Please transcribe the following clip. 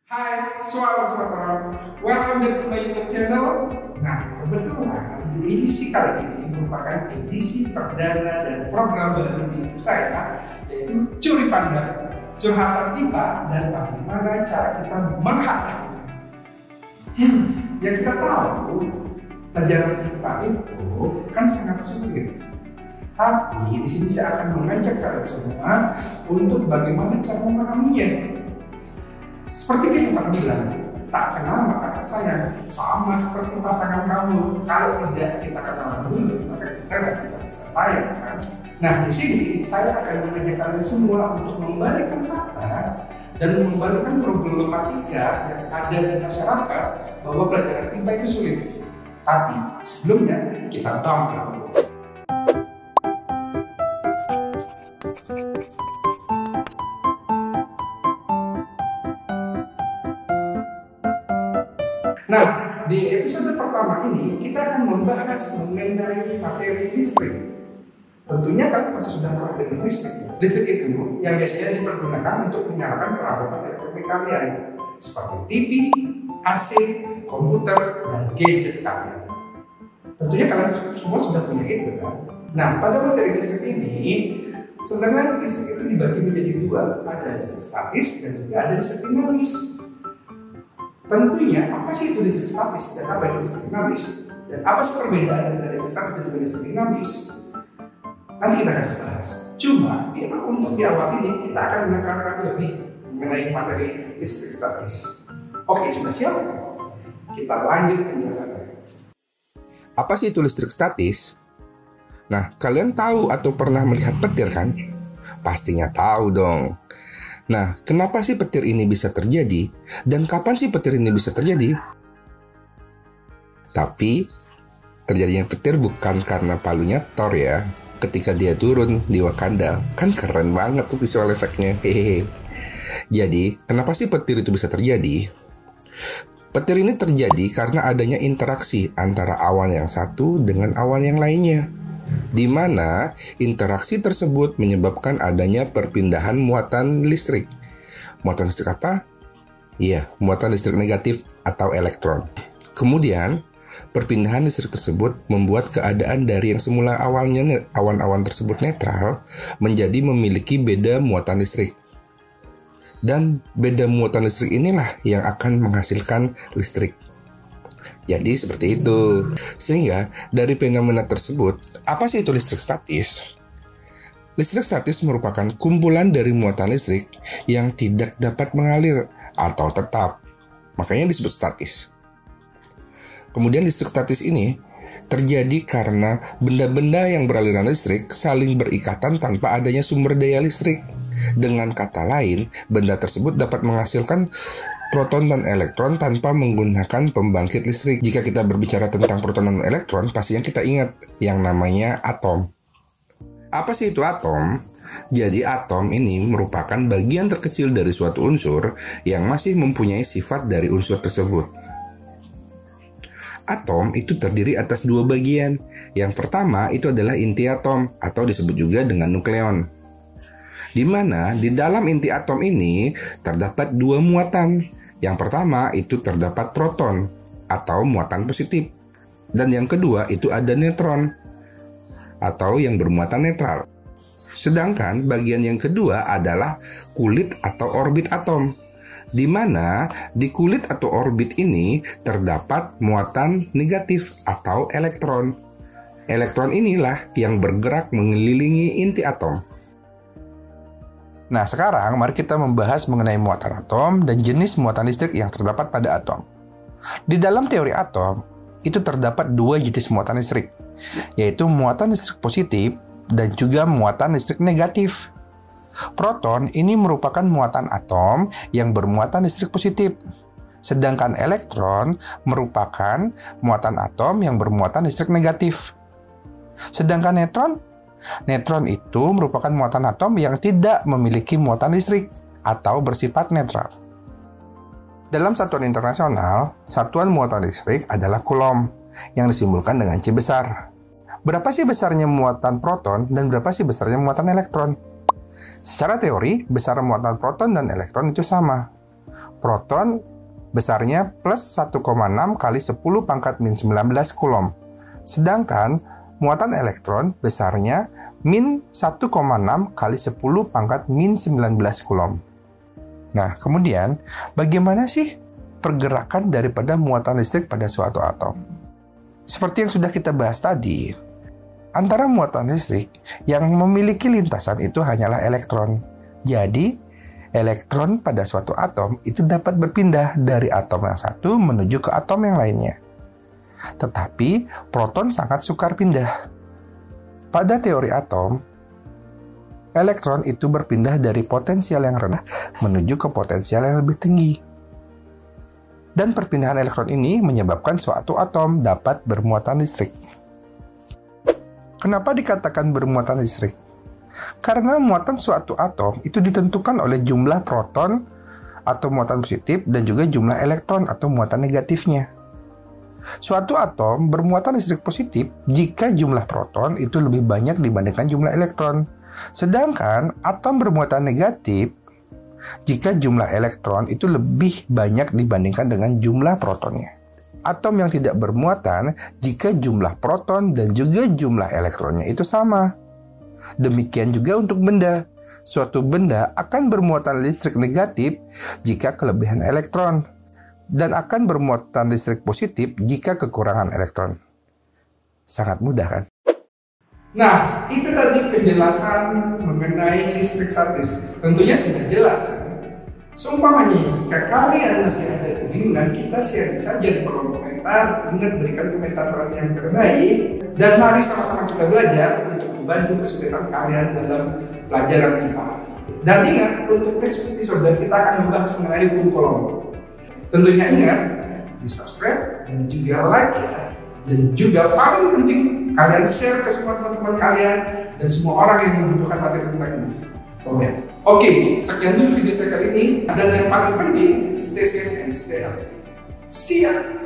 Hai, Suara Sumatera. Welcome back to my YouTube channel. Nah, kebetulan di edisi kali ini merupakan edisi perdana dan program baru di YouTube saya, yaitu Curi Pandang, curhatan IPA dan bagaimana cara kita menghadapi. Yang kita tahu, pelajaran IPA itu kan sangat sulit. Tapi di sini saya akan mengajak kalian semua untuk bagaimana cara memahaminya. Seperti yang Pak bilang, tak kenal maka tak sayang. Sama seperti pasangan kamu. Kalau tidak kita kenal dulu, maka kita tidak bisa sayang, kan? Nah, di sini saya akan mengajak kalian semua untuk membalikkan fakta dan membalikkan problematika yang ada di masyarakat bahwa pelajaran IPA itu sulit. Tapi sebelumnya kita bumper dulu. Nah, di episode pertama ini kita akan membahas mengenai materi listrik. Tentunya kalian pasti sudah pernah dengan listrik. Listrik itu yang biasanya dipergunakan untuk menyalakan peralatan elektronik kalian, seperti TV, AC, komputer, dan gadget kalian. Tentunya kalian semua sudah punya itu, kan? Nah, pada materi listrik ini, sebenarnya listrik itu dibagi menjadi dua, ada listrik statis dan juga ada listrik dinamis. Tentunya, apa sih itu listrik statis dan apa itu listrik dinamis? Dan apa sih perbedaan antara listrik statis dan juga listrik dinamis? Nanti kita akan bahas. Cuma, untuk di awal ini, kita akan menekankan lebih mengenai materi listrik statis. Oke, sudah siap? Kita lanjut penjelasannya. Apa sih itu listrik statis? Nah, kalian tahu atau pernah melihat petir kan? Pastinya tahu dong. Nah, kenapa sih petir ini bisa terjadi? Dan kapan sih petir ini bisa terjadi? Tapi, terjadinya petir bukan karena palunya Thor ya. Ketika dia turun di Wakanda. Kan keren banget tuh visual efeknya. Hehehe. Jadi, kenapa sih petir itu bisa terjadi? Petir ini terjadi karena adanya interaksi antara awan yang satu dengan awan yang lainnya, di mana interaksi tersebut menyebabkan adanya perpindahan muatan listrik. Muatan listrik apa? Iya, muatan listrik negatif atau elektron. Kemudian, perpindahan listrik tersebut membuat keadaan dari yang semula awalnya awan-awan tersebut netral menjadi memiliki beda muatan listrik. Dan beda muatan listrik inilah yang akan menghasilkan listrik. Jadi seperti itu. Sehingga dari fenomena tersebut, apa sih itu listrik statis? Listrik statis merupakan kumpulan dari muatan listrik yang tidak dapat mengalir atau tetap. Makanya disebut statis. Kemudian listrik statis ini terjadi karena benda-benda yang beraliran listrik saling berikatan tanpa adanya sumber daya listrik. Dengan kata lain, benda tersebut dapat menghasilkan proton dan elektron tanpa menggunakan pembangkit listrik. Jika kita berbicara tentang proton dan elektron, pastinya kita ingat yang namanya atom. Apa sih itu atom? Jadi atom ini merupakan bagian terkecil dari suatu unsur yang masih mempunyai sifat dari unsur tersebut. Atom itu terdiri atas dua bagian. Yang pertama itu adalah inti atom atau disebut juga dengan nukleon. Di mana di dalam inti atom ini terdapat dua muatan. Yang pertama itu terdapat proton atau muatan positif. Dan yang kedua itu ada neutron atau yang bermuatan netral. Sedangkan bagian yang kedua adalah kulit atau orbit atom. Di mana di kulit atau orbit ini terdapat muatan negatif atau elektron. Elektron inilah yang bergerak mengelilingi inti atom. Nah, sekarang mari kita membahas mengenai muatan atom dan jenis muatan listrik yang terdapat pada atom. Di dalam teori atom, itu terdapat dua jenis muatan listrik, yaitu muatan listrik positif dan juga muatan listrik negatif. Proton ini merupakan muatan atom yang bermuatan listrik positif, sedangkan elektron merupakan muatan atom yang bermuatan listrik negatif. Sedangkan neutron itu merupakan muatan atom yang tidak memiliki muatan listrik atau bersifat netral. Dalam satuan internasional, satuan muatan listrik adalah Coulomb yang disimbolkan dengan C besar. Berapa sih besarnya muatan proton dan berapa sih besarnya muatan elektron? Secara teori, besar muatan proton dan elektron itu sama. Proton besarnya plus 1,6 kali 10 pangkat min 19 Coulomb. Sedangkan muatan elektron besarnya min 1,6 kali 10 pangkat min 19 Coulomb. Nah, kemudian bagaimana sih pergerakan daripada muatan listrik pada suatu atom? Seperti yang sudah kita bahas tadi, antara muatan listrik yang memiliki lintasan itu hanyalah elektron. Jadi, elektron pada suatu atom itu dapat berpindah dari atom yang satu menuju ke atom yang lainnya. Tetapi, proton sangat sukar pindah. Pada teori atom, elektron itu berpindah dari potensial yang rendah menuju ke potensial yang lebih tinggi. Dan perpindahan elektron ini menyebabkan suatu atom dapat bermuatan listrik. Kenapa dikatakan bermuatan listrik? Karena muatan suatu atom itu ditentukan oleh jumlah proton atau muatan positif dan juga jumlah elektron atau muatan negatifnya. Suatu atom bermuatan listrik positif jika jumlah proton itu lebih banyak dibandingkan jumlah elektron. Sedangkan atom bermuatan negatif jika jumlah elektron itu lebih banyak dibandingkan dengan jumlah protonnya. Atom yang tidak bermuatan jika jumlah proton dan juga jumlah elektronnya itu sama. Demikian juga untuk benda. Suatu benda akan bermuatan listrik negatif jika kelebihan elektron, dan akan bermuatan listrik positif jika kekurangan elektron. Sangat mudah kan? Nah, itu tadi penjelasan mengenai listrik statis. Tentunya sudah jelas kan? Seumpamanya jika kalian masih ada kebingungan, kita sharing saja di kolom komentar. Ingat, berikan komentar yang terbaik, dan mari sama-sama kita belajar untuk membantu kesulitan kalian dalam pelajaran IPA. Dan ingat, untuk next episode kita akan membahas mengenai hukum Coulomb. Tentunya ingat, di subscribe dan juga like ya. Dan juga paling penting, kalian share ke semua teman-teman kalian dan semua orang yang membutuhkan materi tentang ini. Oke, sekian dulu video saya kali ini. Dan yang paling penting, stay safe and stay healthy. See ya!